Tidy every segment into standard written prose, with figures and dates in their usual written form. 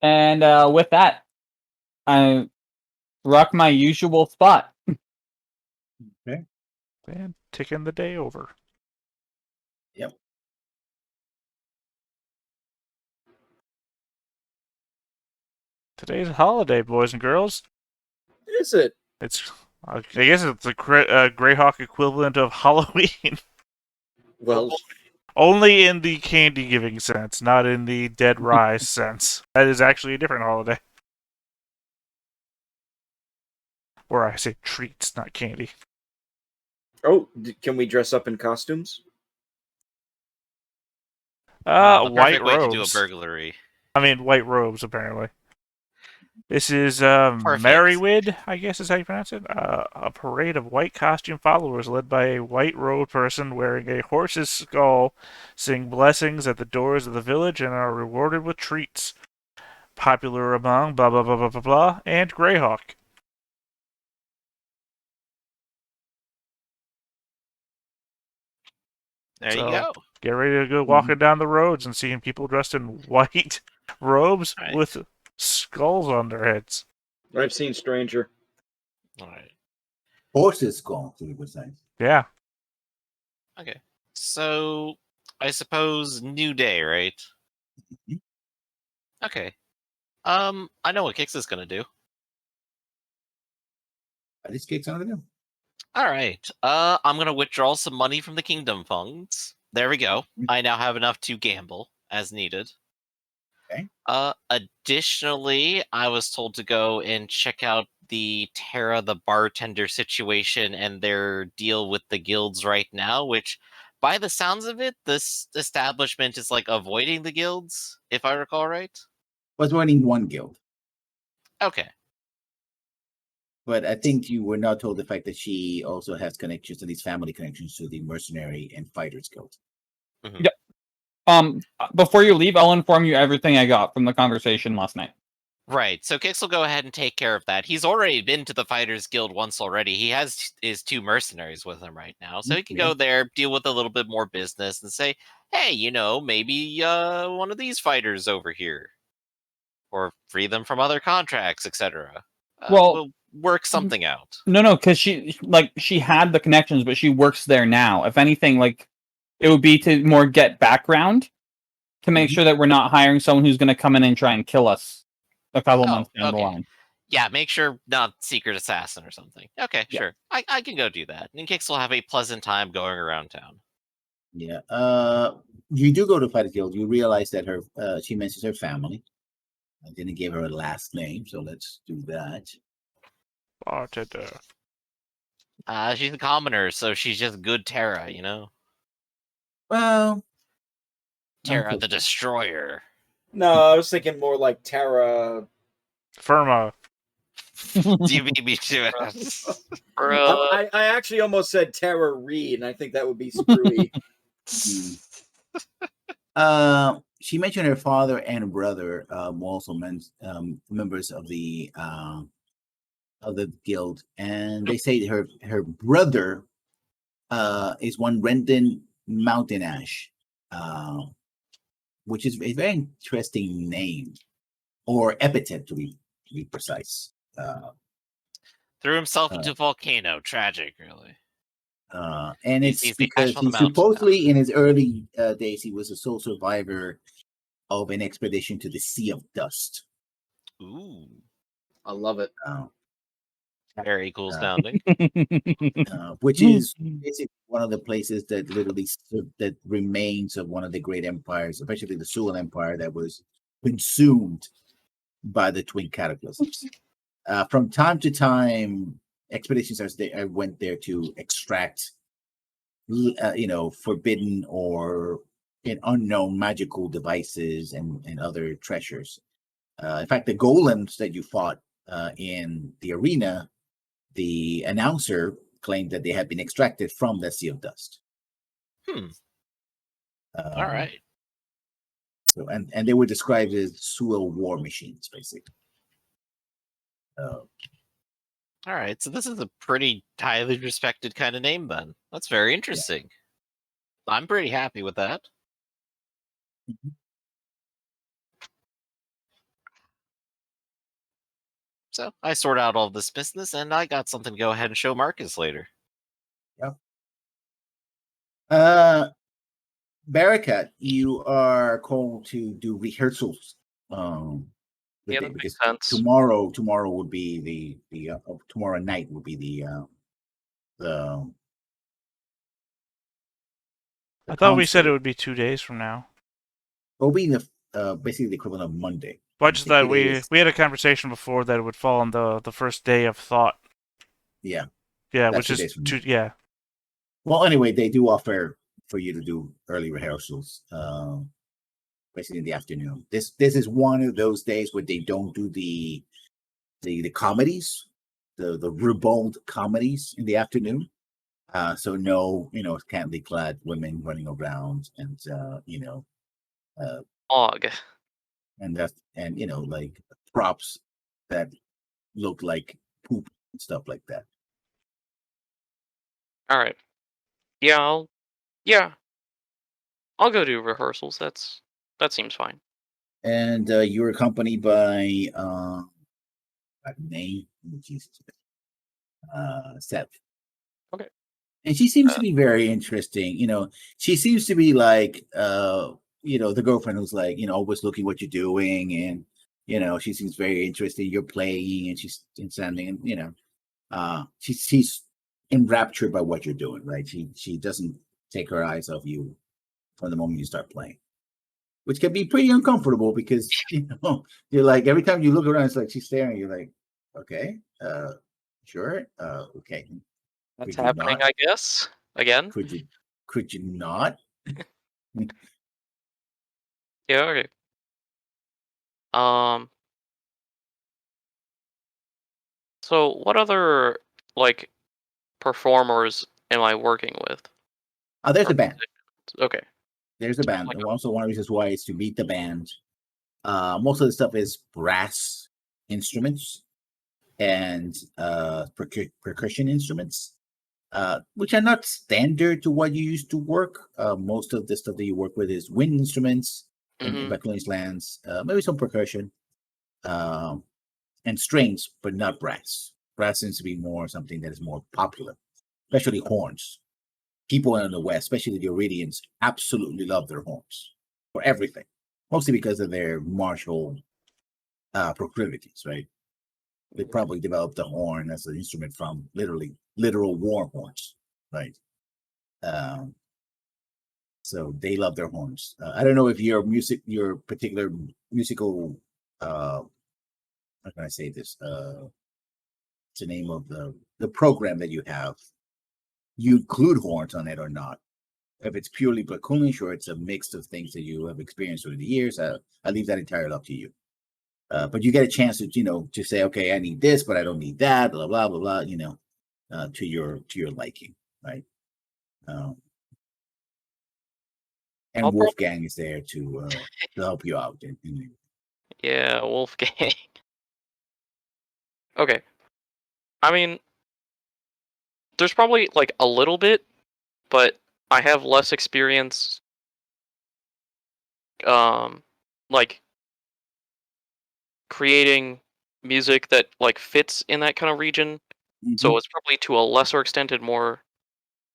And with that, I rock my usual spot. Okay. And ticking the day over. Yep. Today's a holiday, boys and girls. Is it? It's, I guess it's the Greyhawk equivalent of Halloween. Well, Only in the candy giving sense, not in the dead rise sense. That is actually a different holiday. Or I say treats, not candy. oh, can we dress up in costumes? The White perfect way to do a robes. burglary. I mean, white robes, apparently. This is Perfect. Merrywid, I guess is how you pronounce it. A parade of white costume followers led by a white robed person wearing a horse's skull sing blessings at the doors of the village and are rewarded with treats. Popular among blah blah blah blah blah blah and Greyhawk. There So, you go. Get ready to go walking down the roads and seeing people dressed in white robes Right. with skulls on their heads. I've seen Stranger. All right. Horses skull, to be precise. Yeah. Okay. So, I suppose new day, right? Mhm. Okay. I know what Kix is gonna do. I just kicked out of them. All right. I'm gonna withdraw some money from the kingdom funds. There we go. I now have enough to gamble as needed. Okay. Additionally, I was told to go and check out the Terra the bartender situation and their deal with the guilds right now, which by the sounds of it, this establishment is like avoiding the guilds, if I recall right. Was running one guild, Okay. but I think you were not told the fact that she also has connections, at least family connections, to the mercenary and fighters guild. Mhm. Yep. Before you leave, I'll inform you everything I got from the conversation last night. Right, so Kix will go ahead and take care of that. He's already been to the Fighters Guild once already. He has his 2 mercenaries with him right now. So he can Yeah. go there, deal with a little bit more business, and say, hey, maybe one of these fighters over here. Or free them from other contracts, etc. Well- We'll work something out. No, because she had the connections, but she works there now. If anything, it would be to more get background to make sure that we're not hiring someone who's going to come in and try and kill us a couple months down the line. Yeah, make sure not secret assassin or something. Okay, Yeah. sure. I can go do that. And Kix will have a pleasant time going around town. Yeah. You do go to Fighters Guild. You realize that her she mentions her family. I didn't give her a last name, so let's do that. Bartender. She's a commoner, so she's just good Terra, Well, Terra the Destroyer. No, I was thinking more like Terra. Firma. You beat me to it. I actually almost said Terra Reed, and I think that would be screwy. She mentioned her father and brother, also members of the guild, and they say her brother is one Rendon Mountain Ash, which is a very interesting name or epithet to be precise. Threw himself into a volcano. Tragic, really. And He's it's the because Ash on the he mountain supposedly in his early days he was a sole survivor of an expedition to the Sea of Dust. Ooh, I love it. very cool sounding. Which is basically one of the places that literally that remains of one of the great empires, especially the Sual Empire, that was consumed by the twin cataclysms. From time to time, expeditions went there to extract, forbidden or unknown magical devices and other treasures. In fact, the golems that you fought in the arena, the announcer claimed that they had been extracted from the Sea of Dust. All right. So, and they were described as Sual war machines, basically. All right. So this is a pretty highly respected kind of name, then. That's very interesting. I'm pretty happy with that. So I sort out all this business, and I got something to go ahead and show Marcus later. Barakat, you are called to do rehearsals. Yeah, that makes sense. Tomorrow would be tomorrow night would be the I thought we said concert. it would be 2 days from now. It'll be basically the equivalent of Monday. But I just thought we had a conversation before that it would fall on the first day of thought. Yeah. Yeah, That's which 2 is days from two. now. Yeah. Well, anyway, they do offer for you to do early rehearsals, basically in the afternoon. This is one of those days where they don't do the comedies, the ribald comedies in the afternoon. So no, scantily clad women running around and Og. and like props that look like poop and stuff like that. All right. Yeah, I'll go do rehearsals. That seems fine. And you're accompanied by name, Jesus, Seth. Okay. And she seems to be very interesting. She seems to be like the girlfriend who's like, always looking what you're doing, and she seems very interested. You're playing, and she's standing, and she's enraptured by what you're doing, right? She doesn't take her eyes off you from the moment you start playing, which can be pretty uncomfortable because you're like, every time you look around, it's like she's staring. You're like, okay, sure, okay. That's happening, I guess. Again. Could you not? Yeah. Okay. So what other performers am I working with? There's a band. Okay. There's a band. Also, one of the reasons why is to meet the band. Most of the stuff is brass instruments and percussion instruments, which are not standard to what you used to work. Most of the stuff that you work with is wind instruments in Bakunin's lands, maybe some percussion, and strings, but not brass. Brass seems to be more something that is more popular, especially horns. People in the West, especially the Iridians, absolutely love their horns for everything, mostly because of their martial proclivities, right? They probably developed the horn as an instrument from literal war horns, right? So they love their horns. I don't know if your particular musical, how can I say this? It's the name of the program that you have. You include horns on it or not? If it's purely Bakunish or it's a mix of things that you have experienced over the years, I leave that entirely up to you. But you get a chance to to say, okay, I need this, but I don't need that, blah blah blah blah. To your liking, right? And Wolfgang is there to help you out. Yeah, Wolfgang. Okay. I mean, there's probably a little bit, but I have less experience creating music that fits in that kind of region. Mm-hmm. So it's probably to a lesser extent and more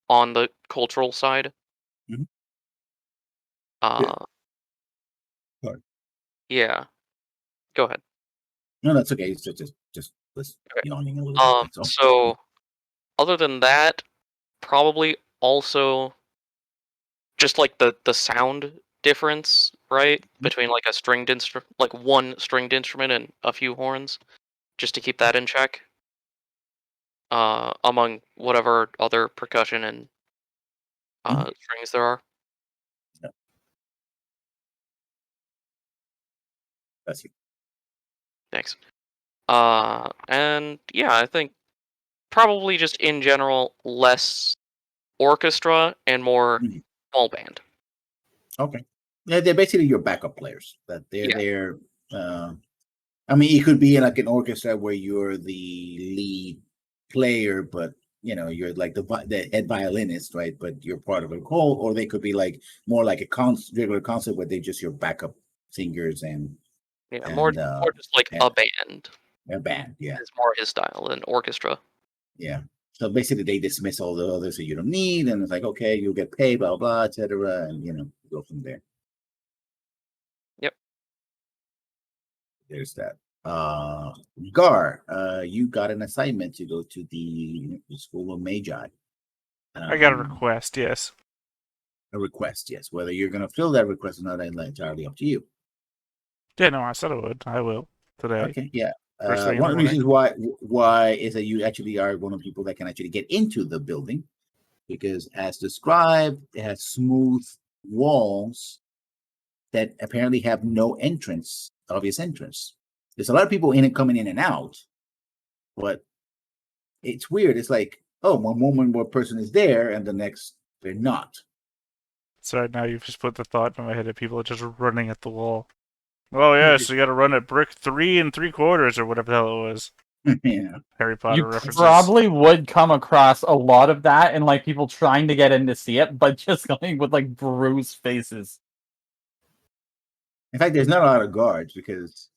on the cultural side. Mm-hmm. Yeah. Go ahead. No, that's okay. It's just okay. Yawning a little bit. So other than that, probably also just the sound difference, right? Mm-hmm. Between a stringed instrument, one stringed instrument and a few horns, just to keep that in check. Among whatever other percussion and strings there are. Yeah. That's you. Thanks. And yeah, I think probably just in general less orchestra and more small band. Okay. Yeah, they're basically your backup players. That they're there. I mean, it could be in an orchestra where you're the lead player, but you're like the head violinist, right? But you're part of a whole, or they could be more like a regular concert where they're just your backup singers and more just a band. A band, yeah. It's more his style than orchestra. Yeah. So basically, they dismiss all the others that you don't need, and it's like, okay, you'll get paid, blah blah, etc., and go from there. Yep. There's that. Gar, you got an assignment to go to the School of Magi. I got a request, yes. A request, yes. Whether you're going to fill that request or not, that's entirely up to you. Yeah, no, I said I would. I will today. Okay, yeah. First thing in One the of the reasons why is that you actually are one of the people that can actually get into the building, because as described, it has smooth walls that apparently have no obvious entrance. There's a lot of people in and coming in and out, but it's weird. It's like, oh, one moment one person is there and the next they're not. So now you've just put the thought in my head that people are just running at the wall. Oh yes, you got to run at brick 3 3/4 or whatever the hell it was. Yeah. Harry Potter You references. probably would come across a lot of that and like people trying to get in to see it, but just going with like bruised faces. In fact, there's not a lot of guards because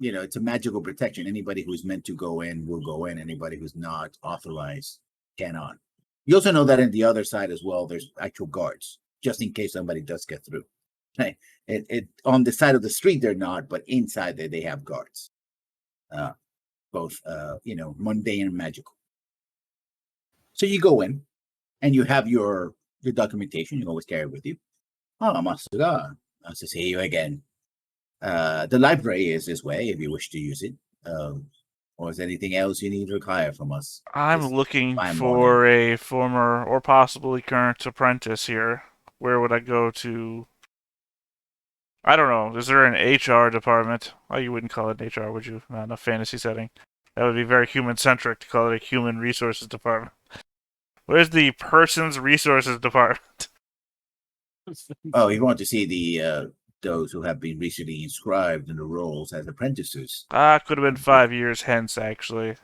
it's a magical protection. Anybody who's meant to go in will go in. Anybody who's not authorized cannot. You also know that in the other side as well, there's actual guards, just in case somebody does get through. It on the side of the street they're not, but inside there they have guards. Both mundane and magical. So you go in and you have your documentation, you always carry it with you. Oh, Masuda, nice to see you again. The library is this way if you wish to use it. Or is there anything else you need to require from us? I'm looking fine for a former or possibly current apprentice here. Where would I go to? I don't know. Is there an HR department? Oh, you wouldn't call it an HR, would you? Not in a fantasy setting. That would be very human-centric to call it a human resources department. Where's the person's resources department? Oh, you want to see the those who have been recently inscribed in the roles as apprentices. Could have been 5 years hence, actually.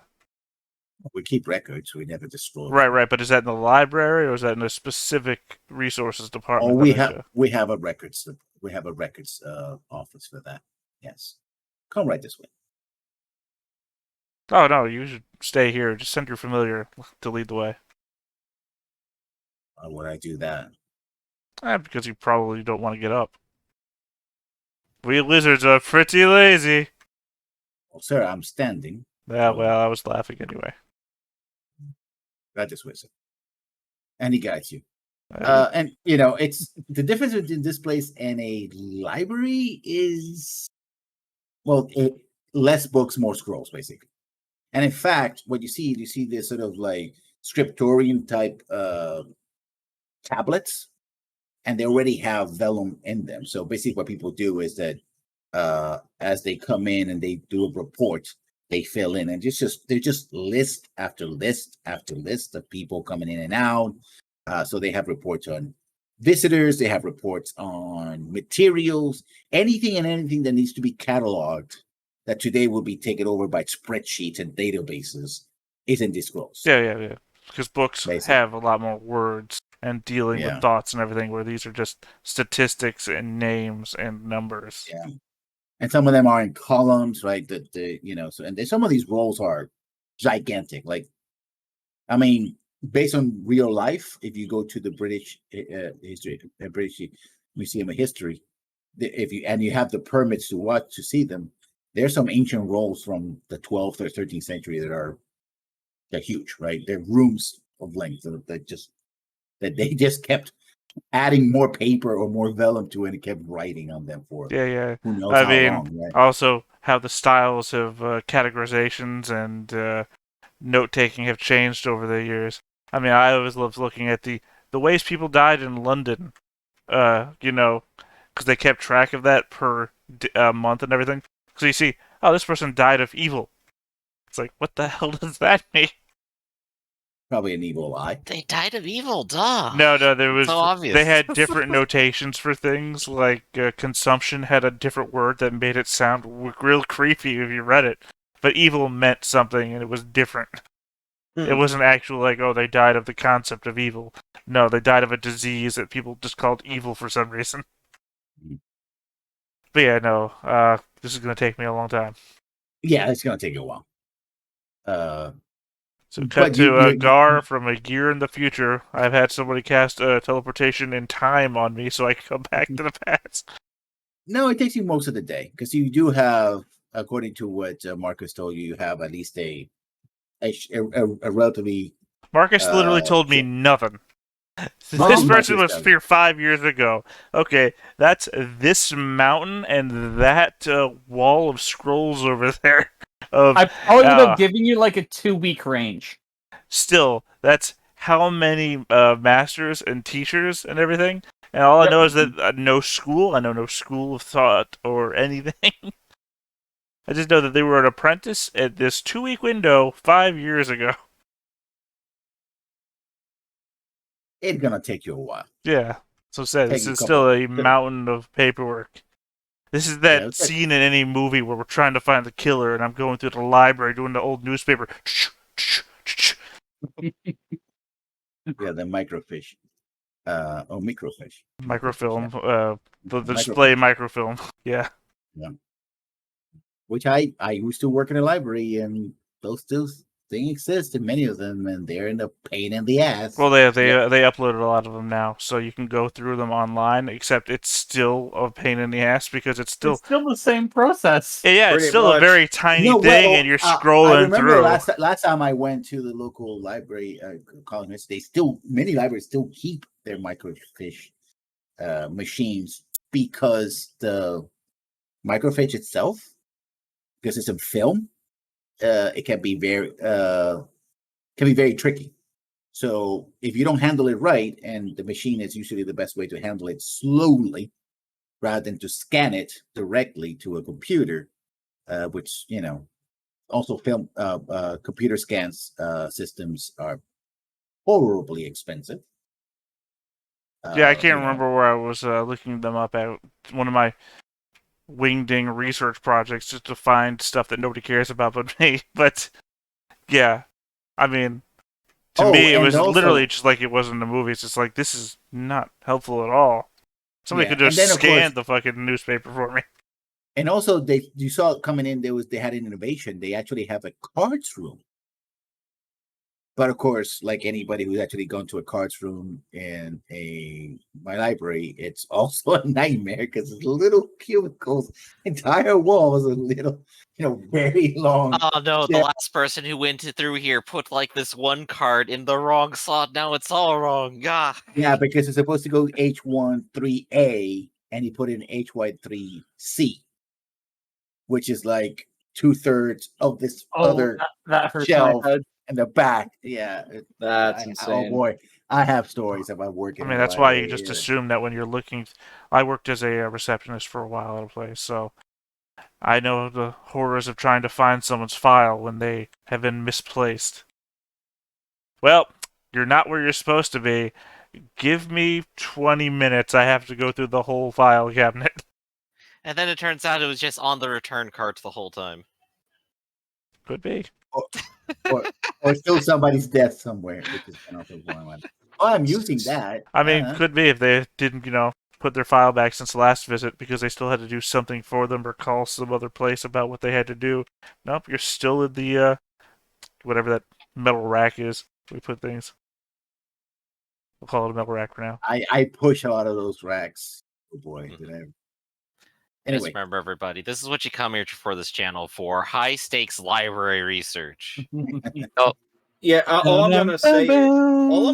We keep records. We never disclose. Right. But is that in the library or is that in a specific resources department? Oh, we have a records office for that. Yes, come right this way. Oh no, you should stay here. Just send your familiar to lead the way. Why would I do that? Because you probably don't want to get up. We lizards are pretty lazy. Well, sir, I'm standing. Yeah, well, I was laughing anyway. Right this way, sir. And he guides you. And it's the difference between this place and a library is, well, less books, more scrolls, basically. And in fact, what you see this sort of like scriptorium type tablets, and they already have vellum in them. So basically, what people do is that as they come in and they do a report, they fill in, and they're just list after list after list of people coming in and out. So they have reports on visitors, they have reports on materials, anything that needs to be cataloged that today will be taken over by spreadsheets and databases is in these scrolls. Yeah. Because books have a lot more words and dealing with thoughts and everything, where these are just statistics and names and numbers. Yeah. And some of them are in columns, right? And some of these roles are gigantic. Like, I mean, based on real life, if you go to the British Museum of History, you have the permits to see them, there's some ancient rolls from the 12th or 13th century they're huge, right? They're rooms of length that they just kept adding more paper or more vellum to it and kept writing on them for Yeah. who knows how long, right? Also how the styles of categorizations and note-taking have changed over the years. I mean, I always loved looking at the ways people died in London, because they kept track of that per month and everything. So you see, oh, this person died of evil. It's like, what the hell does that mean? Probably an evil eye. They died of evil, duh. No, there was. So obvious. They had different notations for things, like consumption had a different word that made it sound real creepy if you read it. But evil meant something, and it was different. It wasn't actual like, oh, they died of the concept of evil. No, they died of a disease that people just called evil for some reason. But yeah, no, this is going to take me a long time. Yeah, it's gonna take you a while. So cut But to you- Gar from a year in the future. I've had somebody cast teleportation in time on me so I can come back to the past. No, it takes you most of the day because you do have, according to what Marcus told you, you have at least a relatively. Marcus literally told me short- nothing. Well, This Marcus person was does. here 5 years ago. Okay, that's this mountain and that wall of scrolls over there. I probably would have given you like a 2-week range. Still, that's how many masters and teachers and everything. And all I know is that no school. I know no school of thought or anything. I just know that they were an apprentice at this 2-week window 5 years ago. It's gonna take you a while. Yeah. So said, Take this a is couple- still a mountain of paperwork. This is that Yeah, it's scene in any movie where we're trying to find the killer and I'm going through the library doing the old newspaper. Yeah, the microfiche. Or microfiche. Microfilm. The Microfilm. display microfilm. Yeah. Which I used to work in a library, and those still things exist in many of them, and they're in a pain in the ass. Well, they uploaded a lot of them now, so you can go through them online. Except it's still a pain in the ass because it's still the same process. yeah, it's Pretty still a much. very tiny No, thing, well, and you're I scrolling remember through. last time I went to the local library, college, many libraries still keep their microfiche machines because the microfiche itself, because it's a film, it can be very tricky. So if you don't handle it right, and the machine is usually the best way to handle it slowly, rather than to scan it directly to a computer, which also film computer scans systems are horribly expensive. Yeah, I can't remember where I was looking them up at one of my wingding research projects just to find stuff that nobody cares about but me. But yeah, I mean, to me, it was literally just like it was in the movie. It's just like, this is not helpful at all. Somebody could just scan the fucking newspaper for me. And also, you saw it coming in. They had an innovation. They actually have a cards room. But of course, like anybody who's actually gone to a cards room in my library, it's also a nightmare because it's little cubicles. Entire wall is a little, very long. Oh no, the last person who went through here put like this one card in the wrong slot. Now it's all wrong. Yeah. Yeah, because it's supposed to go H1 3A, and he put in HY3C, which is like 2/3 of this other that hurts shelf my head. in the back. Yeah, That's oh insane. boy, I have stories about working. I mean, that's why you just assume that when you're looking. I worked as a receptionist for a while at a place, so I know the horrors of trying to find someone's file when they have been misplaced. Well, you're not where you're supposed to be. Give me 20 minutes. I have to go through the whole file cabinet. And then it turns out it was just on the return cart the whole time. Could be. or still somebody's death somewhere. Which is also one. Oh, I'm using that. I mean, could be if they didn't, put their file back since the last visit because they still had to do something for them or call some other place about what they had to do. Nope, you're still in the, whatever that metal rack is. We put things. We'll call it a metal rack for now. I push a lot of those racks. Oh boy, did I. Just Anyway, remember, everybody, this is what you come here for this channel for: high stakes library research. Yeah, all I'm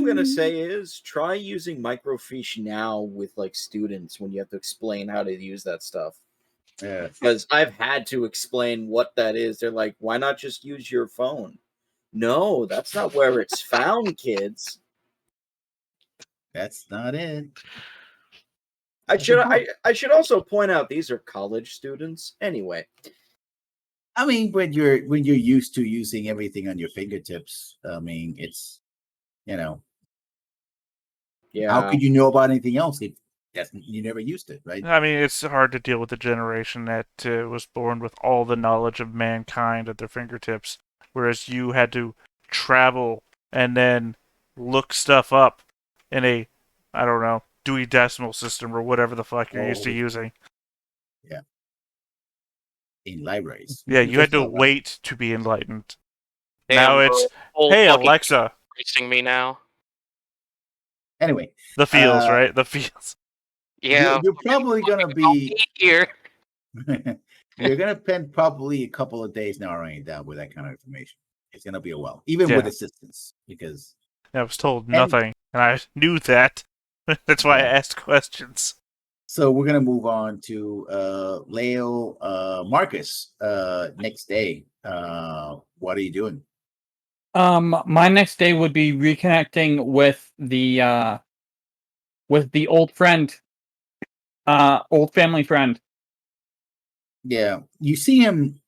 gonna say is try using microfiche now with like students when you have to explain how to use that stuff. yeah, Because I've had to explain what that is. They're like, why not just use your phone? No, that's not where it's found, kids. that's not it. I should also point out these are college students. Anyway, I mean, when you're used to using everything on your fingertips, I mean, it's yeah. How could you know about anything else if you never used it, right? I mean, it's hard to deal with a generation that was born with all the knowledge of mankind at their fingertips, whereas you had to travel and then look stuff up in a, I don't know, Dewey Decimal System or whatever the fuck you're used to using. in libraries. Yeah, you had to First of all, wait to be enlightened. Damn, Now bro. it's, Full hey fucking Alexa, wasting me now. Anyway, the feels, right? The feels. Yeah. you're probably gonna be here. you're gonna spend probably a couple of days narrowing it down with that kind of information. It's gonna be a while, even with Yeah. assistance, because I was told nothing, and I knew that. That's why I Yeah. asked questions. so we're gonna move on to Leo Marcus. Next day. What are you doing? My next day would be reconnecting with the old friend, old family friend. Yeah, you see him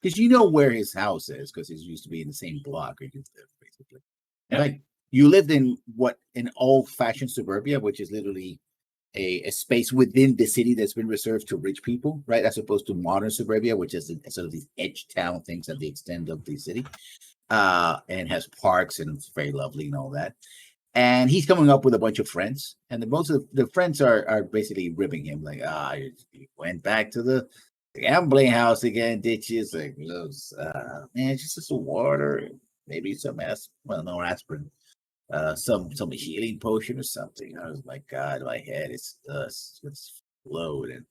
because you know where his house is because he used to be in the same block or you live, basically. And Yeah. like you lived in an old-fashioned suburbia, which is literally a space within the city that's been reserved to rich people, right? As opposed to modern suburbia, which is sort of these edge town things at the extent of the city, and has parks and it's very lovely and all that. And he's coming up with a bunch of friends, and most of the friends are basically ribbing him, like, you went back to the gambling house again, did you? It's like, man, just some water, maybe some no aspirin, some healing potion or something. I was like, God, my head is it's loaded.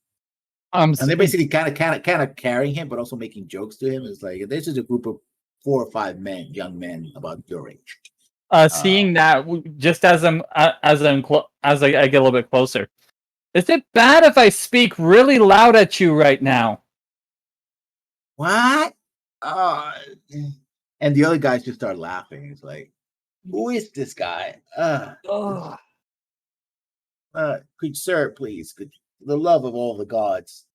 And they're basically kind of carrying him, but also making jokes to him. It's like this is a group of 4 or 5 young men about your age. Seeing that, just as I get a little bit closer, is it bad if I speak really loud at you right now? What? And the other guys just start laughing. It's like, who is this guy? Good sir, please, for the love of all the gods,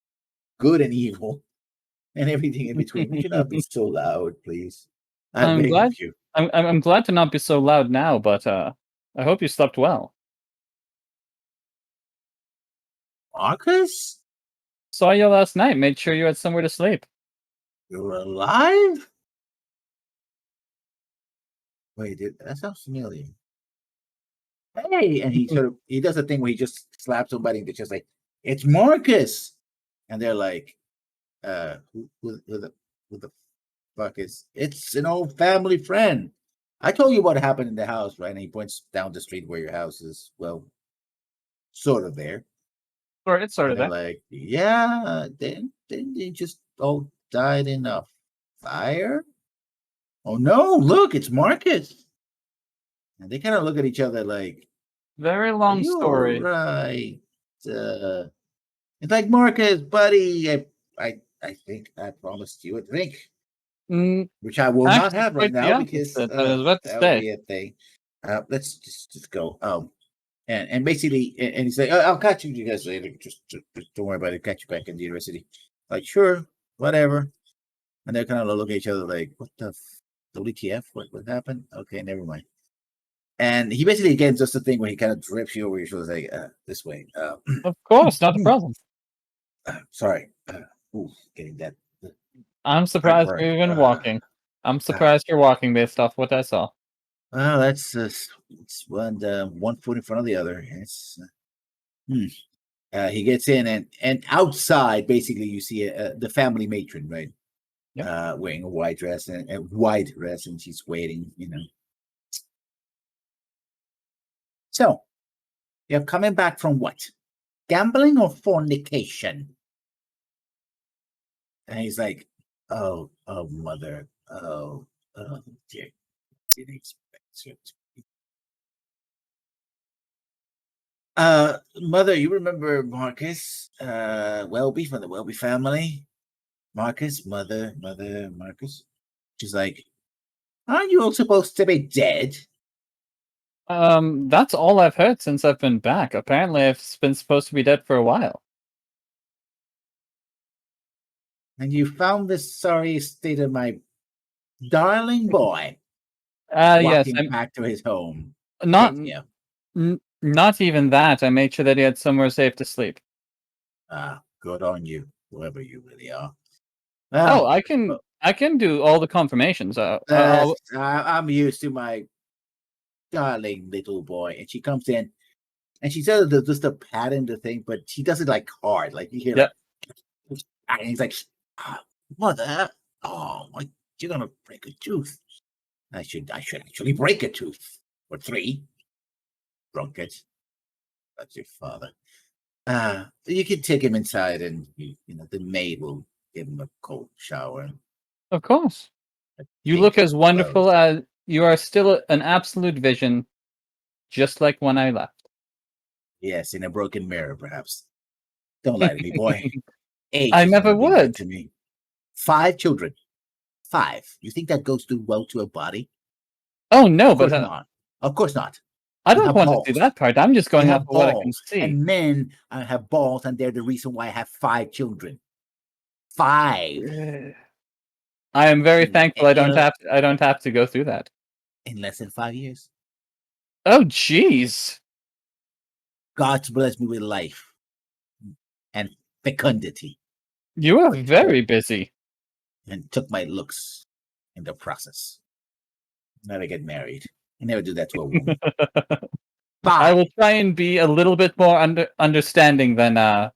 good and evil, and everything in between, would you not be so loud, please? I'm beg glad. of you. I'm glad to not be so loud now, but I hope you slept well. Marcus, Saw you last night. Made sure you had somewhere to sleep. you're alive? Wait, that sounds familiar. Hey, and he does a thing where he just slaps somebody in the chest, like, it's Marcus, and they're like, who the fuck is? It's an old family friend. I told you what happened in the house, right? And he points down the street where your house is. Well, sort of there. Or it's sort And of they're that. like, yeah, then they just all died in a fire. Oh no, look, it's Marcus. And they kind of look at each other like, Very are long you story. right? It's like, Marcus, buddy, I think I promised you a drink, which I will not Actually, have right quite the now because opposite. I was about to that would say. be a thing. Let's just go. And basically, and he's like, I'll catch you guys later. Just don't worry about it. Catch you back in the university. Like, sure, whatever. And they're kind of look at each other like, what the WTF? What happened? Okay, never mind. And he basically again does the thing where he kind of drips you over your shoulders, like, this way. Of course, not a problem. Sorry. Getting that. I'm surprised Heartburn. you're even walking. I'm surprised you're walking based off what I saw. Well, that's it's one foot in front of the other. It's he gets in and outside, basically, you see the family matron, right? Yep. Wearing a white dress and a white dress, and she's waiting, So, you're coming back from what? Gambling or fornication? And he's like, oh, mother, dear, didn't expect it. Mother, you remember Marcus, Welby from the Welby family? Marcus, mother, Marcus. She's like, aren't you all supposed to be dead? That's all I've heard since I've been back. Apparently, I've been supposed to be dead for a while. And you found the sorry state of my darling boy Yes, walking back to his home. not Yeah. not even that. I made sure that he had somewhere safe to sleep. Good on you, whoever you really are. Oh, I can do all the confirmations. I'm used to my darling little boy, and she comes in, and she says just a pat in the thing, but she does it like hard, like you hear, Yep. like, and he's like, Mother, oh, you're gonna break a tooth. I should actually break a tooth or 3. Drunkard. That's your father. You can take him inside, and the maid will give him a cold shower. Of course. You Change look his as wonderful clothes. as you are. Still an absolute vision, just like when I left. Yes, in a broken mirror, perhaps. Don't lie to me, boy. Age I is never gonna be good would. to me. 5 children. 5. You think that goes too well to a body? Oh no, Of course but not. Of course not. I You don't have want to see balls. that part. I'm just You going off have of what I can balls. see. And men have balls, and they're the reason why I have 5 children. 5 I am very Mm, thankful. I don't uh, have. I don't have to go through that. in less than 5 years. Oh, jeez. God's blessed me with life and fecundity, You are very busy. and took my looks in the process. Never get married. I never do that to a woman. I 5. will try and be a little bit more understanding than And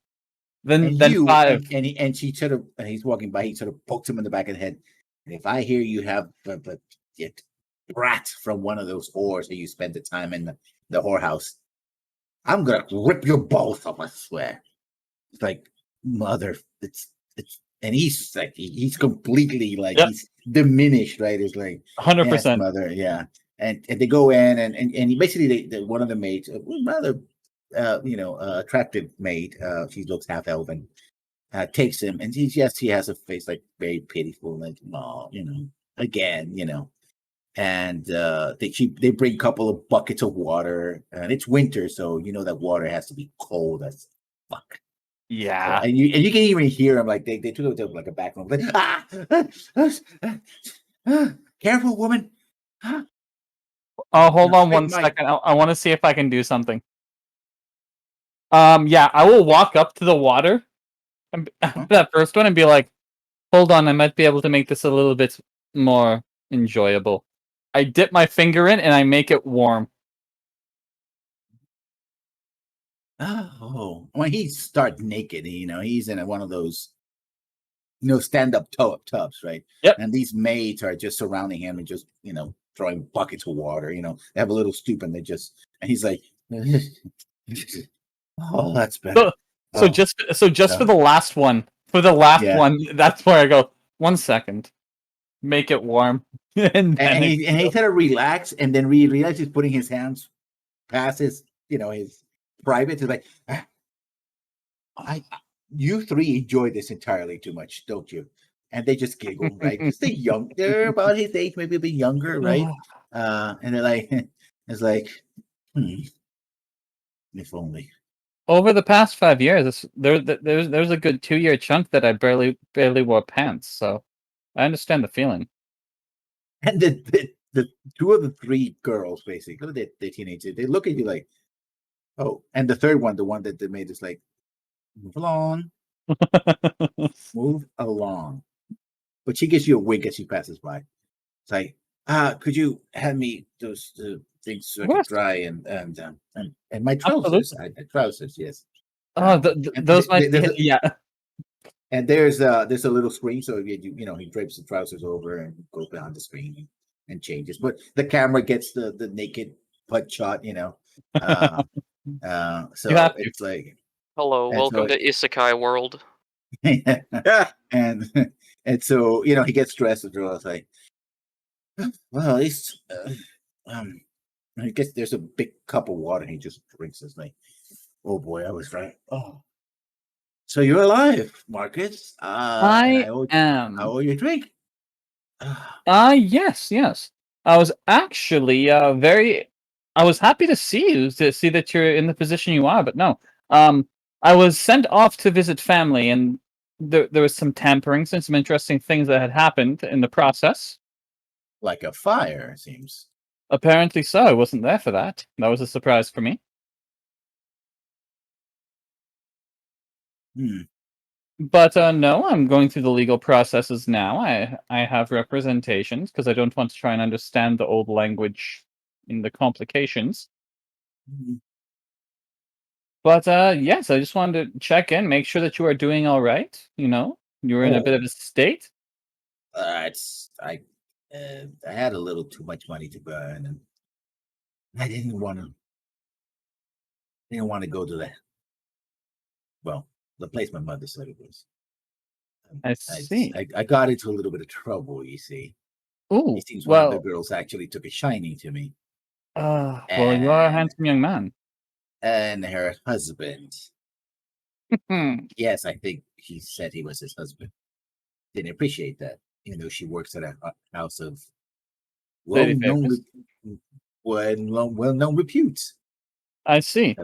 than you 5. and she sort of he's walking by. He sort of pokes him in the back of the head. And if I hear you have a brat from one of those whores that you spent the time in the whorehouse, I'm gonna rip your balls off. I swear. It's like, mother. It's and he's like he's completely like Yep. he's diminished, right? It's like, yes, 100%. mother, yeah. And they go in and he basically one of the maids, rather attractive maid, she looks half elven, takes him, and he has a face like very pitiful, like, oh, again, and they bring a couple of buckets of water, and it's winter, so that water has to be cold as fuck. So, Yeah. and you can even hear them, like they took it to like a back room, like, careful, woman. Oh, hold Now, on take one my- second. I want to see if I can do something. Yeah, I will walk up to the water that first one and be like, hold on, I might be able to make this a little bit more enjoyable. I dip my finger in and I make it warm. Oh, when he starts naked, he's in one of those, stand-up tubs, right? Yep. And these maids are just surrounding him and just, throwing buckets of water. They have a little stoop, and and he's like, oh, that's better. So Oh, just for the last one, Yeah. one, that's where I go. 1 second, make it warm, and then he kind of relax, and then realizes he's putting his hands past his, his private. He's like, you 3 enjoy this entirely too much, don't you? And they just giggle, right? Because they're about his age, maybe a bit younger, right? And they're like, it's like, if only. Over the past 5 years, there's a good 2-year chunk that I barely wore pants. So I understand the feeling. And the 2 of the 3 girls, basically, they're teenagers. They look at you like, oh. And the third one, the one that they made, is like, move along, move along. But she gives you a wink as she passes by. It's like, could you hand me those things so I can dry and my trousers? Trousers, yes. Those might be, yeah. And there's a little screen, so he drapes the trousers over and goes behind the screen and changes. But the camera gets the naked butt shot, so it's like, hello, welcome to Isekai World. and so he gets dressed and it's like, well, at least I guess there's a big cup of water and he just drinks. It's like, oh boy, I was right. Oh, so you're alive, Marcus. I am. I owe you a drink. Yes. I was actually I was happy to see you, to see that you're in the position you are, but no. I was sent off to visit family, and there was some tampering, and some interesting things that had happened in the process. Like a fire, it seems. Apparently so. I wasn't there for that. That was a surprise for me. But no, I'm going through the legal processes now. I have representations because I don't want to try and understand the old language in the complications. But yes, I just wanted to check in, make sure that you are doing all right. You were in a bit of a state? I had a little too much money to burn, and I didn't want to go to that. Well, the place my mother said it was. I see. I got into a little bit of trouble. You see, Ooh, it seems one of the well, girls actually took a shining to me, well, you are a handsome young man. and her husband. Hmm. Yes, I think he said he was his husband. Didn't appreciate that, even though she works at a house of Lady well-known, favors. well-known repute. I see.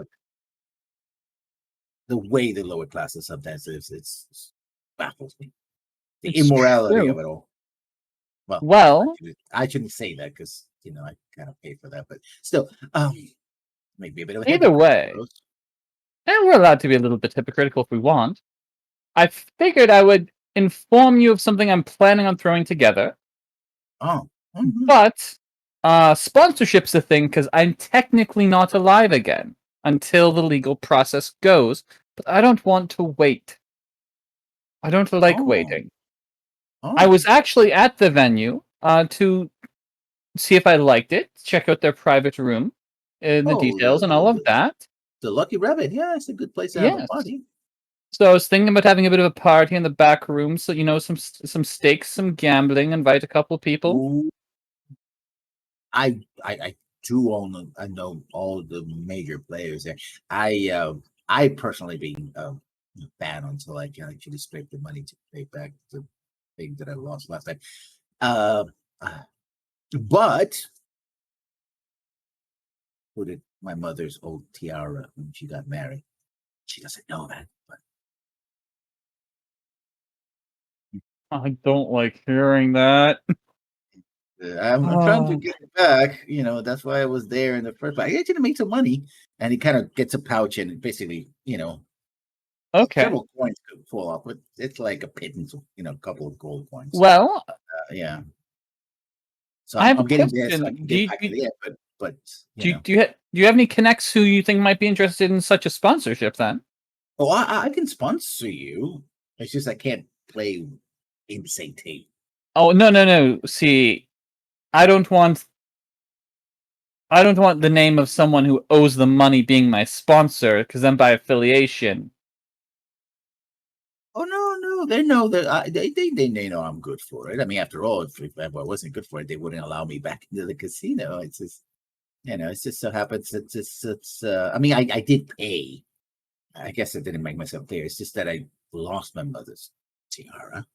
The way the lower classes sometimes lives, it's baffles me. The It's immorality true. of it all. Well, Well, I shouldn't say that because I kind of pay for that, but still, maybe a bit of a either hypocrite, I way, suppose. and we're allowed to be a little bit hypocritical if we want. I figured I would inform you of something I'm planning on throwing together, Oh, but sponsorship's a thing because I'm technically not alive again until the legal process goes, but I don't want to wait. I don't like waiting. I was actually at the venue to see if I liked it, check out their private room, and the details and all of that. The Lucky Rabbit. Yeah, it's a good place to have a Yes. party. So I was thinking about having a bit of a party in the back room, so some steaks, some gambling, invite a couple people. Ooh. I do own. I know all the major players there. I personally been a fan until I can actually scrape the money to pay back the thing that I lost last time. But who did my mother's old tiara when she got married? She doesn't know that. But I don't like hearing that. I'm trying to get it back. That's why I was there in the first place. I actually made some money, and he kind of gets a pouch and basically, Okay. several coins could fall off, but it's like a pittance, a couple of gold coins. Well, yeah. So I have I'm a getting there, so I question. can Do get back to the end. But you have any connects who you think might be interested in such a sponsorship? Then, oh, I can sponsor you. It's just I can't play insane tape. oh no. See, I don't want the name of someone who owes the money being my sponsor, because then by affiliation. Oh no, they know that they know I'm good for it. I mean, after all, if I wasn't good for it, they wouldn't allow me back into the casino. It's just it's just so happens. It's. I mean, I did pay. I guess I didn't make myself clear. It's just that I lost my mother's tiara,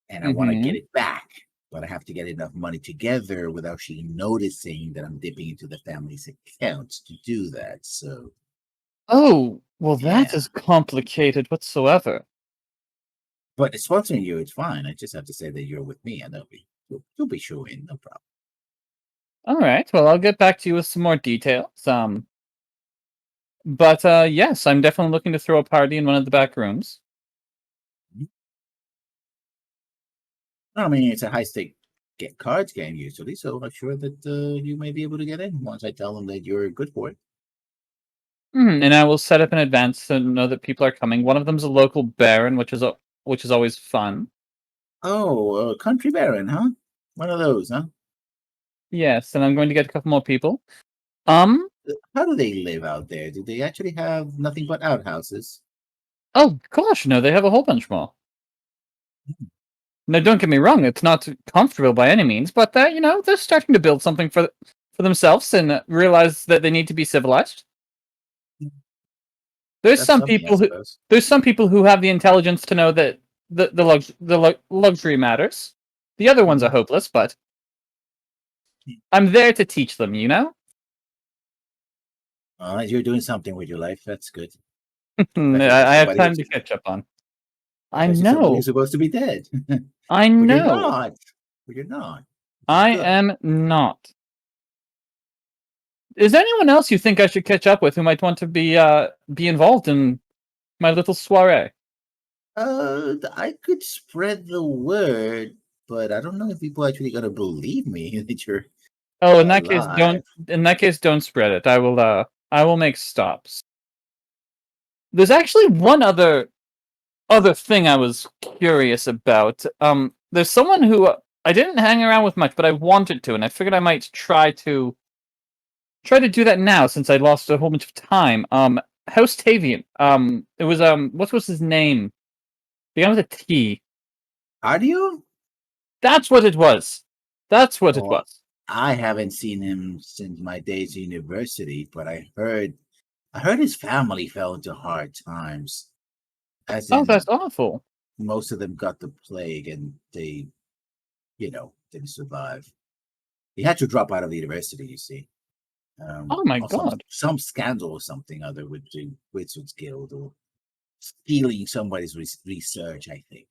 and I want to get it back, but I have to get enough money together without she noticing that I'm dipping into the family's accounts to do that. So. Oh, well, that is complicated whatsoever. But sponsoring you, it's fine. I just have to say that you're with me, and you'll be sure in, no problem. All right. Well, I'll get back to you with some more details. But yes, I'm definitely looking to throw a party in one of the back rooms. I mean, it's a high stake get cards game usually, so I'm sure that you may be able to get in once I tell them that you're good for it. And I will set up in advance to know that people are coming. One of them's a local baron, which is always fun. Oh, country baron, huh? One of those, huh? Yes, and I'm going to get a couple more people. How do they live out there? Do they actually have nothing but outhouses? Oh gosh, no, they have a whole bunch more. Now, don't get me wrong; it's not comfortable by any means, but they're starting to build something for themselves and realize that they need to be civilized. There's some people who have the intelligence to know that the luxury matters. The other ones are hopeless, but I'm there to teach them. You're doing something with your life. That's good. I have time to catch up on. I know. You're supposed to be dead. I know. But you're not. I am not. Is there anyone else you think I should catch up with who might want to be involved in my little soiree? I could spread the word, but I don't know if people are actually gonna believe me that you're. Oh, in that case, don't. In that case, don't spread it. I will make stops. There's actually one other other thing I was curious about. There's someone who I didn't hang around with much, but I wanted to, and I figured I might try to do that now since I lost a whole bunch of time. House Tavian. It was what was his name? Began with a T. Audio? That's what it was. That's what it Oh, was. I haven't seen him since my days at university, but I heard his family fell into hard times. As Oh, in, that's awful. most of them got the plague and they, didn't survive. He had to drop out of the university, you see. Oh my or god. some scandal or something other with the Wizards Guild or stealing somebody's research, I think.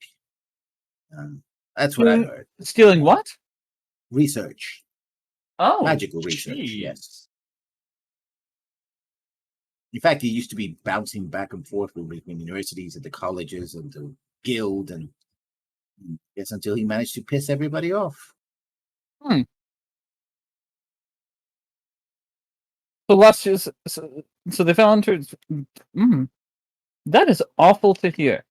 That's what I heard. Stealing what? Research. Oh, Magical research, jeez. yes. In fact, he used to be bouncing back and forth between universities and the colleges and the guild, and yes, until he managed to piss everybody off. So let's just so they fell into. That is awful to hear.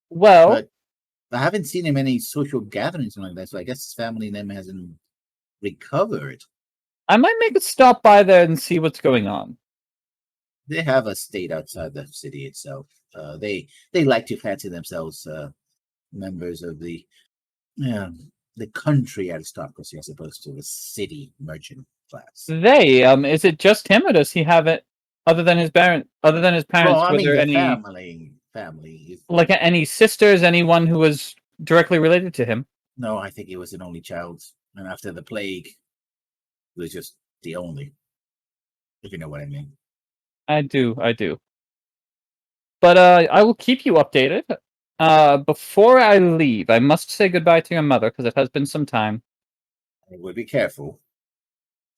Well, But I haven't seen him any social gatherings like that, so I guess his family name hasn't recovered. I might make a stop by there and see what's going on. They have a state outside the city itself. They like to fancy themselves members of the country aristocracy as opposed to the city merchant class. Is it just him, or does he have it other than his parents? Well, I were mean, there the any family. like any sisters? Anyone who was directly related to him? No, I think he was an only child, and after the plague, he was just the only. If you know what I mean. I do. But I will keep you updated. Before I leave, I must say goodbye to your mother because it has been some time. I would be careful.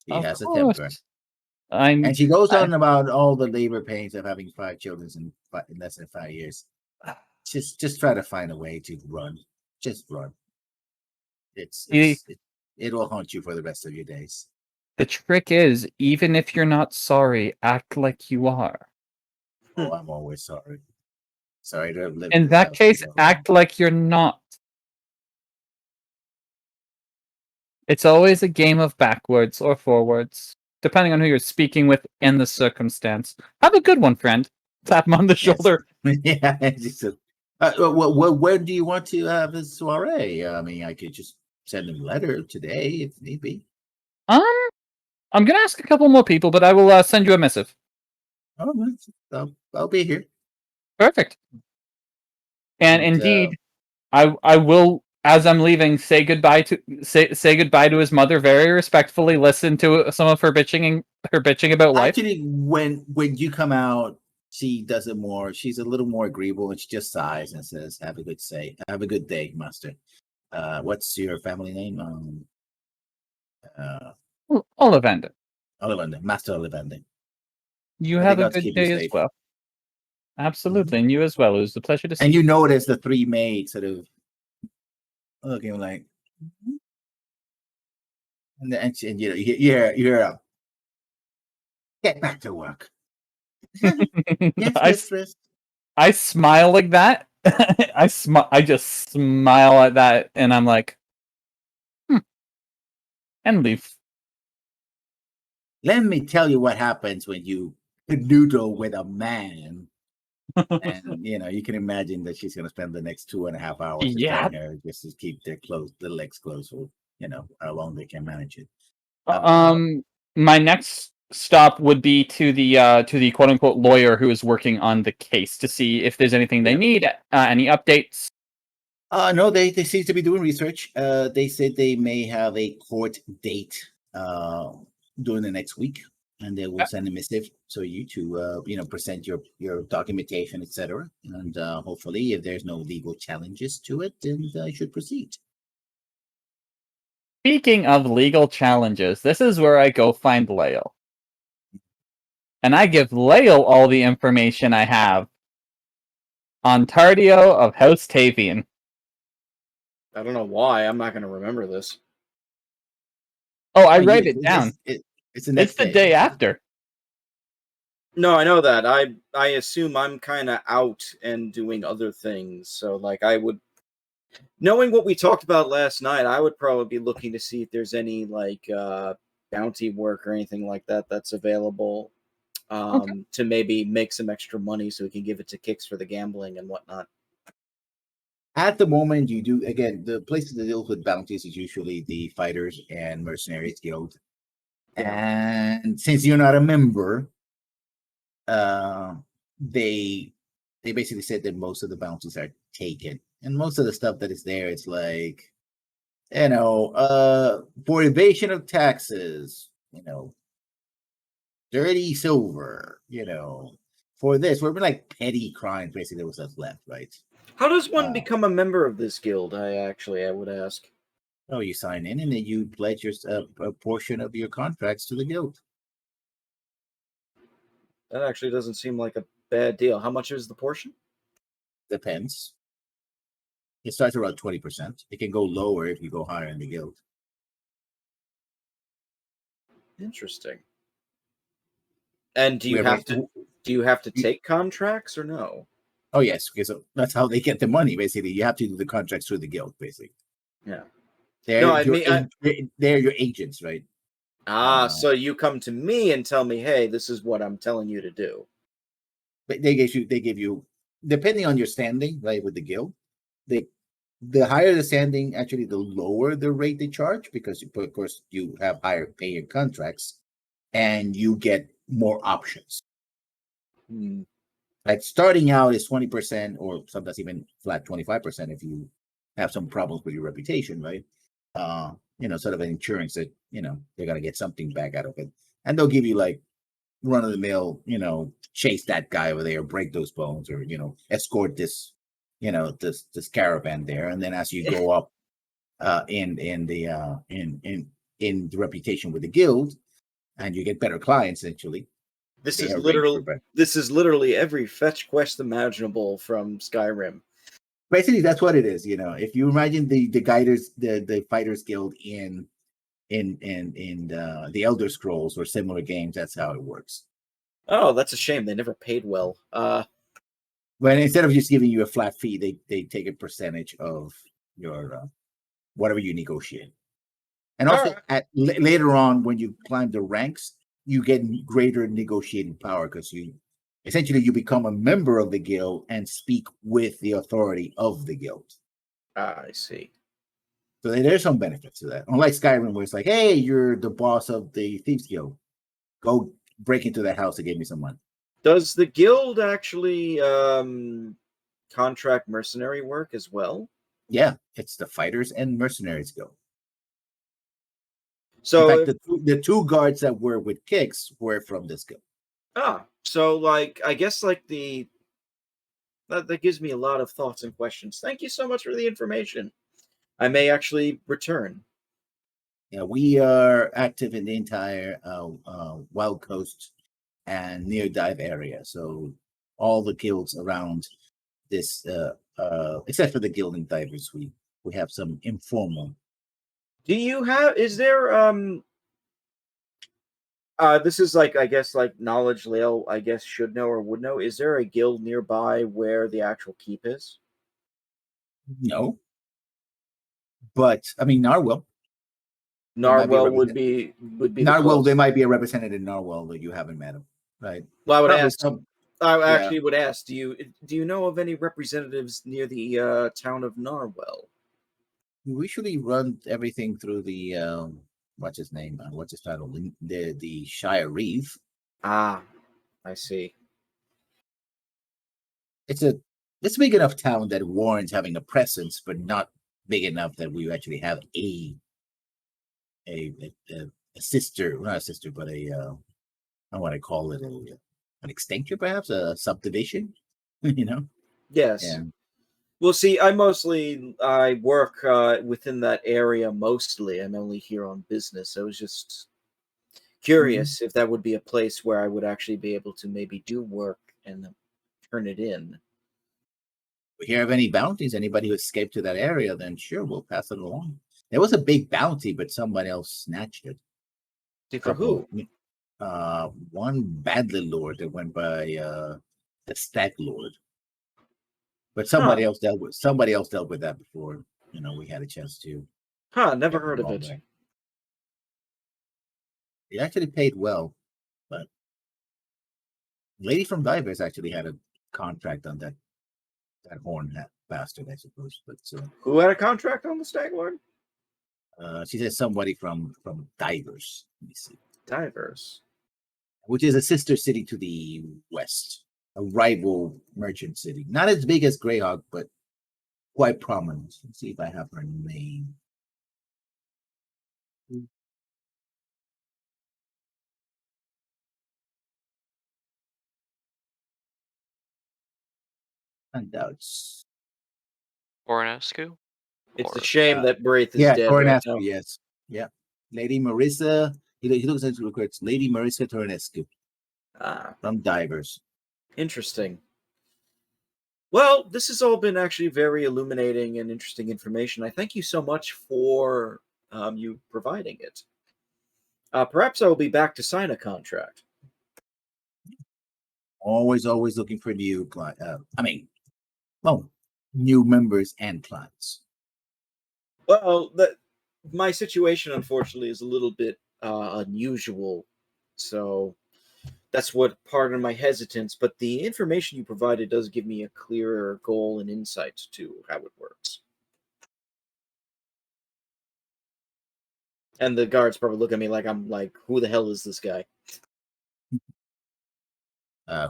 He Of has a course. temper. I'm. And she goes on about all the labor pains of having 5 children in less than 5 years. Just try to find a way to run. Just run. It will haunt you for the rest of your days. The trick is, even if you're not sorry, act like you are. Oh, I'm always sorry. Sorry to have lived In this that house case, so long. act like you're not. It's always a game of backwards or forwards, depending on who you're speaking with and the circumstance. Have a good one, friend. Tap him on the shoulder. Yeah. When do you want to have a soiree? I mean, I could just send him a letter today if need be. I'm gonna ask a couple more people, but I will send you a missive. Oh, I'll be here. Perfect. And indeed, I will, as I'm leaving, say goodbye to his mother very respectfully. Listen to some of her bitching about life. Actually, when you come out, she does it more. She's a little more agreeable, and she just sighs and says, "Have a good day, master." What's your family name? Ollivander. Ollivander, Master Ollivander. You May have a God good keep you day as safe. well. Absolutely, and you as well. It was a pleasure to see And you. you notice the 3 maids sort of looking like, and you hear get back to work. Yes, mistress. I smile like that. I just smile at that, and I'm like, and leave. Let me tell you what happens when you noodle with a man. And you can imagine that she's going to spend the next 2.5 hours telling her just to keep the legs closed for how long they can manage it. My next stop would be to the quote unquote lawyer who is working on the case to see if there's anything they need, any updates. No, they seem to be doing research. They said they may have a court date during the next week, and they will send a missive to you to present your documentation, etc. And hopefully, if there's no legal challenges to it, then I should proceed. Speaking of legal challenges, this is where I go find Lael. And I give Lael all the information I have on Tardio of House Tavian. I don't know why. I'm not going to remember this. Oh, I write it down. It's the next day after. No, I know that. I assume I'm kind of out and doing other things. So like I would, knowing what we talked about last night, I would probably be looking to see if there's any like bounty work or anything like that that's available to maybe make some extra money so we can give it to Kicks for the gambling and whatnot. At the moment, you do, again, the places that deal with bounties is usually the Fighters and Mercenaries Guild. Yeah. And since you're not a member, they basically said that most of the bounties are taken. And most of the stuff that is there, it's like, for evasion of taxes, dirty silver, for this, we're like petty crimes, basically, that was what's left, right? How does one become a member of this guild? I would ask. Oh, you sign in and then you pledge a portion of your contracts to the guild. That actually doesn't seem like a bad deal. How much is the portion? Depends. It starts around 20%. It can go lower if you go higher in the guild. Interesting. And do you have to take contracts or no? Oh yes, because that's how they get the money. Basically, you have to do the contracts through the guild. Basically, yeah. They're your agents, right? So you come to me and tell me, hey, this is what I'm telling you to do. But they give you, depending on your standing, right, with the guild. The higher the standing, actually, the lower the rate they charge, because of course you have higher paying contracts, and you get more options. Like starting out is 20%, or sometimes even flat 25% if you have some problems with your reputation, right? Sort of an insurance that they're gonna get something back out of it, and they'll give you like run of the mill, chase that guy over there, break those bones, or escort this, this caravan there, and then as you go up, in the reputation with the guild, and you get better clients, essentially. This is literally every fetch quest imaginable from Skyrim. Basically, that's what it is. If you imagine the guiders, the Fighters Guild in the Elder Scrolls or similar games, that's how it works. Oh, that's a shame. They never paid well. When instead of just giving you a flat fee, they take a percentage of your whatever you negotiate. And also, later on, when you climb the ranks, you get greater negotiating power because you become a member of the guild and speak with the authority of the guild. I see. So there's some benefits to that. Unlike Skyrim, where it's like, hey, you're the boss of the Thieves Guild. Go break into that house and give me some money. Does the guild actually contract mercenary work as well? Yeah, it's the Fighters and Mercenaries Guild. So in fact, the two guards that were with Kicks were from this guild. So like I guess like that gives me a lot of thoughts and questions. Thank you so much for the information. I may actually return. Yeah, we are active in the entire Wild Coast and Near Dive area. So all the guilds around this, except for the Gilding Divers, we have some informal. Is there this is like I guess like knowledge Lale I guess should know or would know. Is there a guild nearby where the actual keep is? No. But I mean Narwhal. Narwhal would be Narwhal. There might be a representative in Narwhal that you haven't met him, right? Well, I would ask. I actually would ask. Do you know of any representatives near the town of Narwhal? We usually run everything through the what's his name? What's his title? The Shire Reeve. Ah, I see. It's a big enough town that warrants having a presence, but not big enough that we actually have a sister, not a sister, but I want to call it an extension, perhaps a subdivision. Yes. Yeah. Well, see, I work within that area mostly. I'm only here on business. I was just curious if that would be a place where I would actually be able to maybe do work and turn it in. If you have any bounties, anybody who escaped to that area, then sure, we'll pass it along. There was a big bounty, but someone else snatched it. For who? one Badly Lord that went by the Stag Lord. But somebody else dealt with that before, we had a chance to. Never heard of it. Back. It actually paid well, but Lady from Divers actually had a contract on that horn bastard, I suppose. But who had a contract on the Stag Lord? She said somebody from Divers. Let me see. Divers, which is a sister city to the west, a rival merchant city. Not as big as Greyhawk, but quite prominent. Let's see if I have her name. Handouts. Coronescu? it's a shame that Braith is dead right Coronescu, now. yes. Yeah. Lady Marissa, he looks into records. Lady Marissa Coronescu from Divers. Interesting. Well, this has all been actually very illuminating and interesting information. I thank you so much for you providing it. Perhaps I will be back to sign a contract. Always looking for new clients. New members and clients. Well, my situation, unfortunately, is a little bit unusual. So that's what part of my hesitance. But the information you provided does give me a clearer goal and insight to how it works. And the guards probably look at me like I'm like, who the hell is this guy?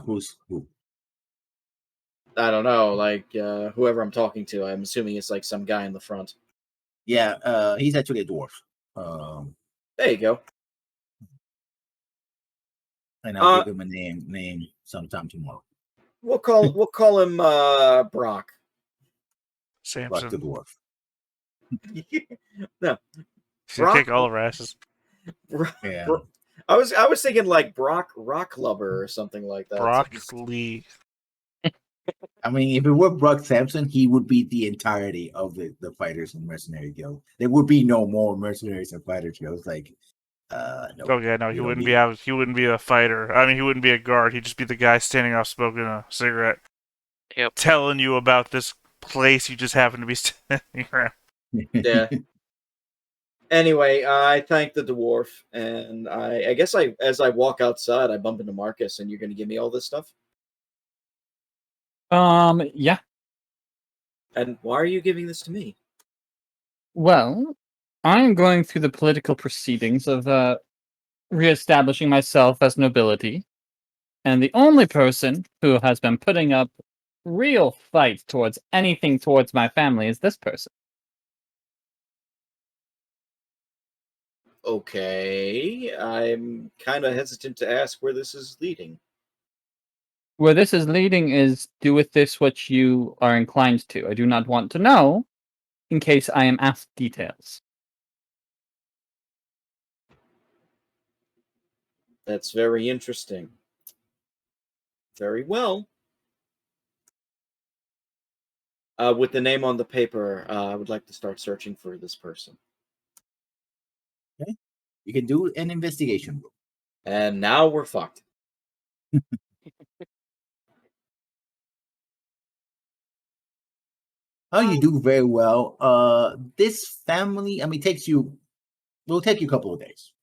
Who's who? I don't know, like whoever I'm talking to. I'm assuming it's like some guy in the front. Yeah, he's actually a dwarf. There you go. And I'll give him a name sometime tomorrow. We'll call him Brock. Samson. Brock the dwarf. No, She'll kick all of our asses. Yeah. I was thinking like Brock Rocklover or something like that. Brock Lee. I mean, if it were Brock Sampson, he would be the entirety of the Fighters and Mercenary Guild. There would be no more mercenaries and fighters guilds. Like, no. Oh yeah, no, he wouldn't be out. He wouldn't be a fighter. I mean, he wouldn't be a guard. He'd just be the guy standing off smoking a cigarette, telling you about this place you just happen to be standing around. Yeah. Anyway, I thank the dwarf, and I guess as I walk outside, I bump into Marcus, and you're going to give me all this stuff. Yeah. And why are you giving this to me? Well, I'm going through the political proceedings of reestablishing myself as nobility, and the only person who has been putting up real fights towards anything towards my family is this person. Okay, I'm kind of hesitant to ask where this is leading. Where this is leading is do with this what you are inclined to. I do not want to know, in case I am asked details. That's very interesting. Very well. With the name on the paper, I would like to start searching for this person. Okay. You can do an investigation. And now we're fucked. Oh, you do very well. This family, I mean, will take you a couple of days,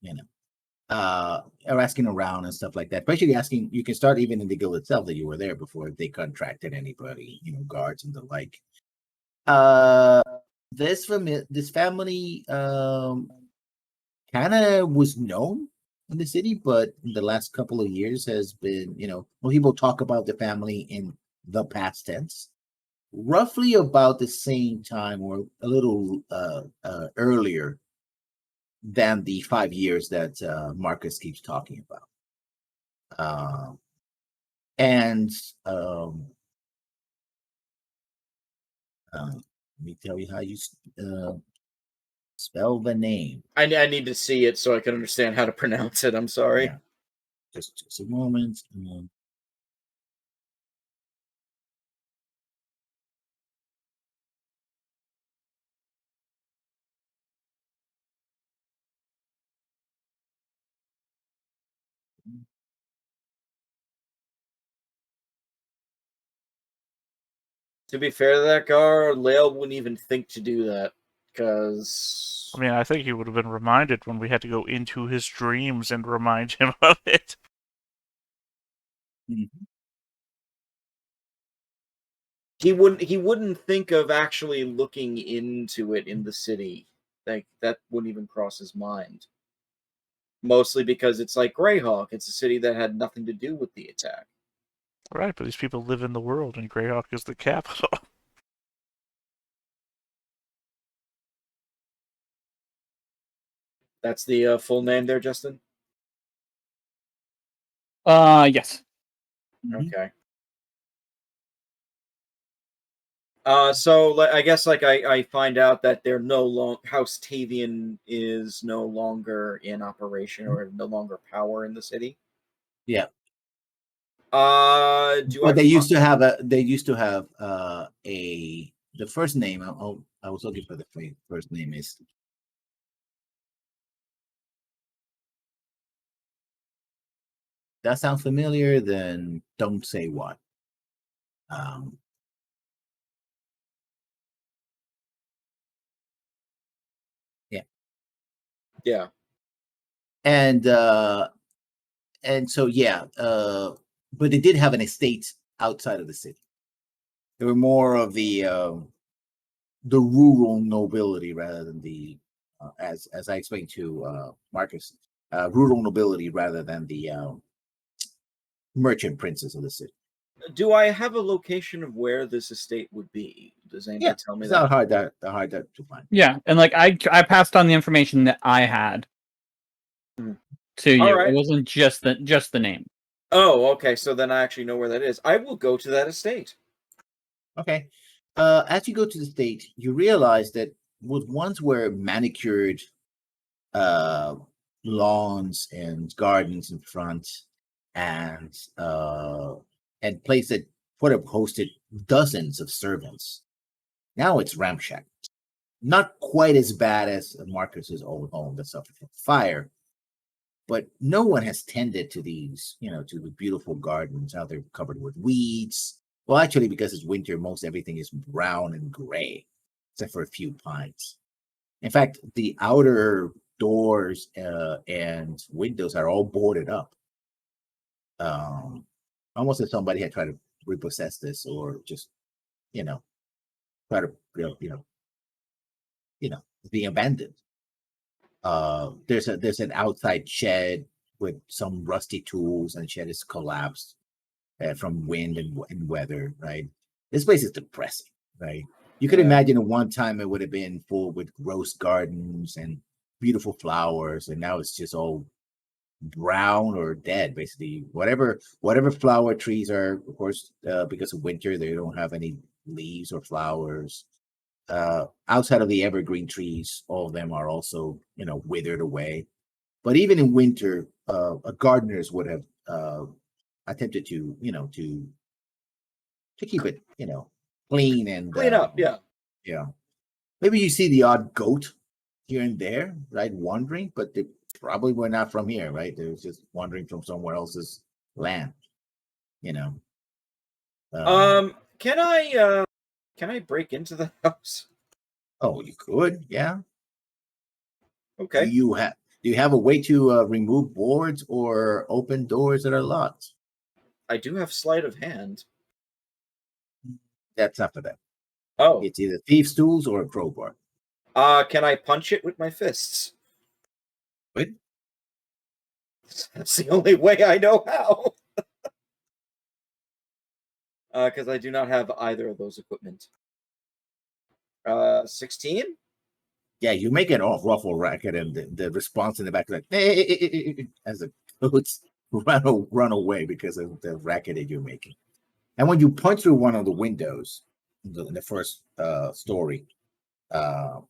are asking around and stuff like that. Especially asking, you can start even in the guild itself that you were there before they contracted anybody, guards and the like. This family kind of was known in the city, but in the last couple of years has been, when people talk about the family in the past tense, roughly about the same time or a little earlier than the 5 years that Marcus keeps talking about. Let me tell you how you spell the name. I need to see it so I can understand how to pronounce it. I'm sorry. Yeah. Just a moment. To be fair to that guard, Lael wouldn't even think to do that, because... I mean, I think he would have been reminded when we had to go into his dreams and remind him of it. Mhm. He wouldn't think of actually looking into it in the city. Like, that wouldn't even cross his mind. Mostly because it's like Greyhawk. It's a city that had nothing to do with the attack. Right, but these people live in the world, and Greyhawk is the capital. That's the full name there, Justin? Yes. Mhm. Okay. So I guess I find out that they're no longer House Tavian is no longer in operation or no longer power in the city. Yeah. Do But I they used to have the first name. I was looking for the first name is. That sounds familiar? Then don't say what. Yeah. And so but they did have an estate outside of the city. They were more of the rural nobility rather than the as I explained to Marcus, rural nobility rather than the merchant princes of the city. Do I have a location of where this estate would be? Does anybody tell me It's that? not hard to find. Yeah, and like I passed on the information that I had to you. right. It wasn't just the name. Oh, okay. So then I actually know where that is. I will go to that estate. Okay. As you go to the state, you realize that what once were manicured lawns and gardens in front, and place that would have hosted dozens of servants, now it's ramshacked. Not quite as bad as Marcus's old home that suffered from fire, but no one has tended to these, to the beautiful gardens. Now they're covered with weeds. Well, actually, because it's winter, most everything is brown and gray, except for a few pines. In fact, the outer doors and windows are all boarded up. Almost as somebody had tried to repossess this, or just, try to, be abandoned. There's an outside shed with some rusty tools, and the shed is collapsed from wind and weather. Right, this place is depressing. Right, you could imagine at one time it would have been full with rose gardens and beautiful flowers, and now it's just all brown or dead. Basically, whatever flower trees are, of course, because of winter, they don't have any leaves or flowers. Outside of the evergreen trees, all of them are also, withered away. But even in winter, gardeners would have attempted to, to keep it, clean and Clean up, yeah. Yeah. Maybe you see the odd goat here and there, right, wandering, but they probably were not from here, right? They were just wandering from somewhere else's land, Can I break into the house? Oh, you could, yeah. Okay. Do you have a way to remove boards or open doors that are locked? I do have sleight of hand. That's not for that. Oh. It's either thieves' tools or a crowbar. Can I punch it with my fists? What? That's the only way I know how. Because I do not have either of those equipment. 16? Yeah, you make it off ruffle racket, and the response in the back is like, hey, as the goats run away because of the racket that you're making. And when you punch through one of the windows in the first story, a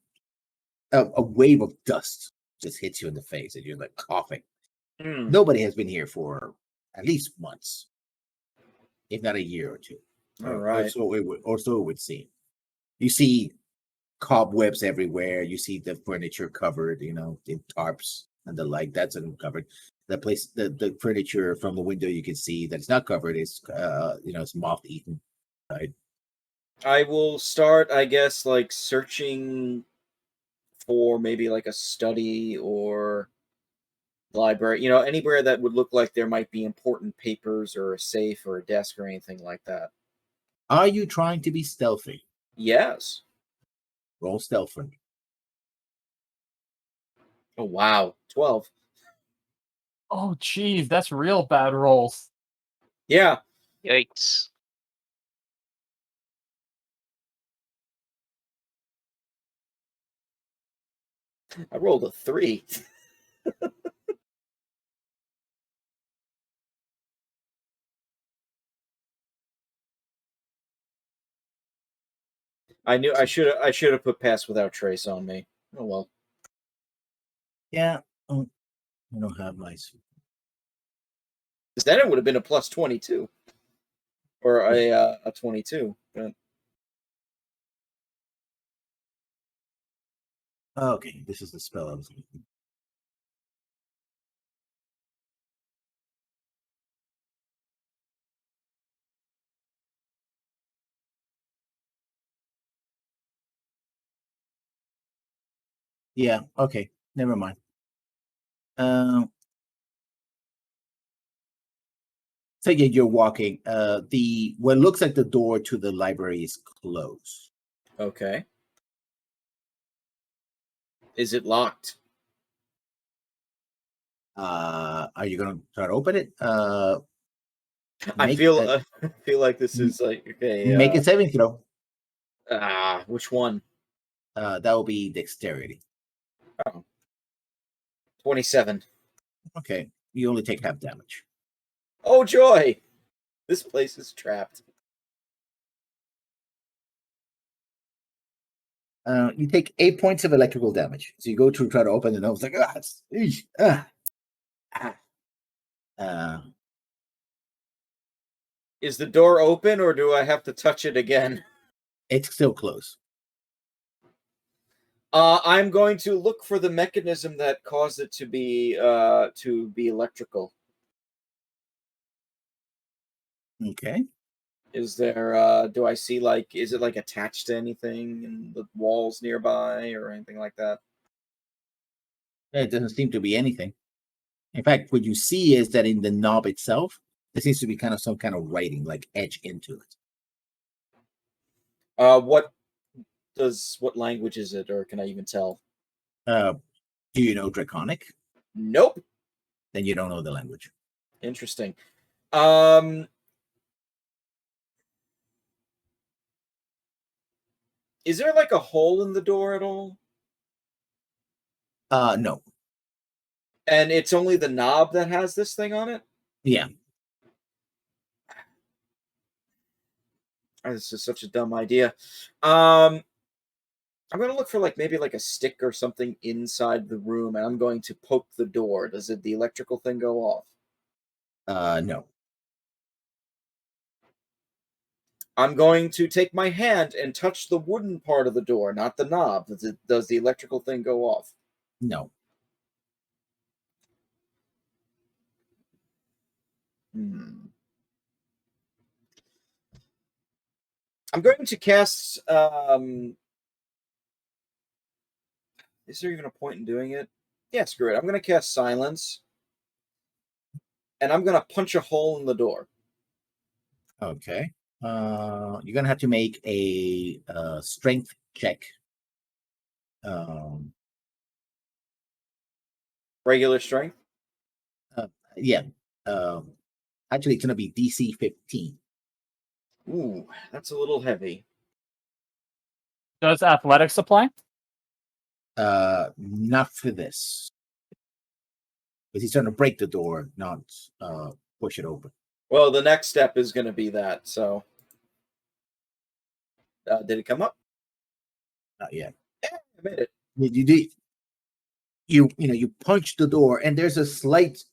wave of dust just hits you in the face, and you're like coughing. Nobody has been here for at least months, if not a year or two. All right. Or so it would seem. You see cobwebs everywhere. You see the furniture covered, in tarps and the like. That's uncovered. The furniture from the window you can see that's not covered is, it's moth eaten. Right. I will start, I guess, like searching for maybe like a study or library, anywhere that would look like there might be important papers or a safe or a desk or anything like that. Are you trying to be stealthy? Yes. Roll stealth for me. Oh, wow. 12. Oh, geez, that's real bad rolls. Yeah. Yikes. I rolled a 3. I knew I should have put pass without trace on me. Oh well. Yeah. I don't have my. Because then it would have been a plus 22. Or a 22. But Okay, this is the spell I was looking. Yeah. Okay. Never mind. So yeah, you're walking. What looks like the door to the library is closed. okay. Is it locked? Are you gonna try to open it? I feel like this is like okay. Make a saving throw. Which one? That will be dexterity. 27. Okay, you only take half damage. Oh joy! This place is trapped. You take 8 points of electrical damage. So you go to try to open the door. It's like Is the door open or do I have to touch it again? it's still closed. I'm going to look for the mechanism that caused it to be electrical. Okay. Is there do I see is it like attached to anything in the walls nearby or anything like that? It doesn't seem to be anything. In fact, what you see is that in the knob itself, there seems to be kind of some kind of writing, like etched into it. What language is it, or can I even tell? Do you know Draconic? Nope. Then you don't know the language. Interesting. Is there like a hole in the door at all? No. And it's only the knob that has this thing on it? Yeah. Oh, this is such a dumb idea. I'm going to look for maybe a stick or something inside the room, and I'm going to poke the door. Does the electrical thing go off? No. I'm going to take my hand and touch the wooden part of the door, not the knob. Does the electrical thing go off? No. I'm going to cast. Is there even a point in doing it? Yeah, screw it. I'm going to cast Silence, and I'm going to punch a hole in the door. Okay. You're gonna have to make a strength check. Regular strength? Yeah. Actually, it's gonna be DC 15. Ooh, that's a little heavy. Does athletics apply? Not for this, because he's trying to break the door, not push it open. Well, the next step is going to be that. So, did it come up? Not yet. Yeah, I made it. You did. You punch the door, and there's a slight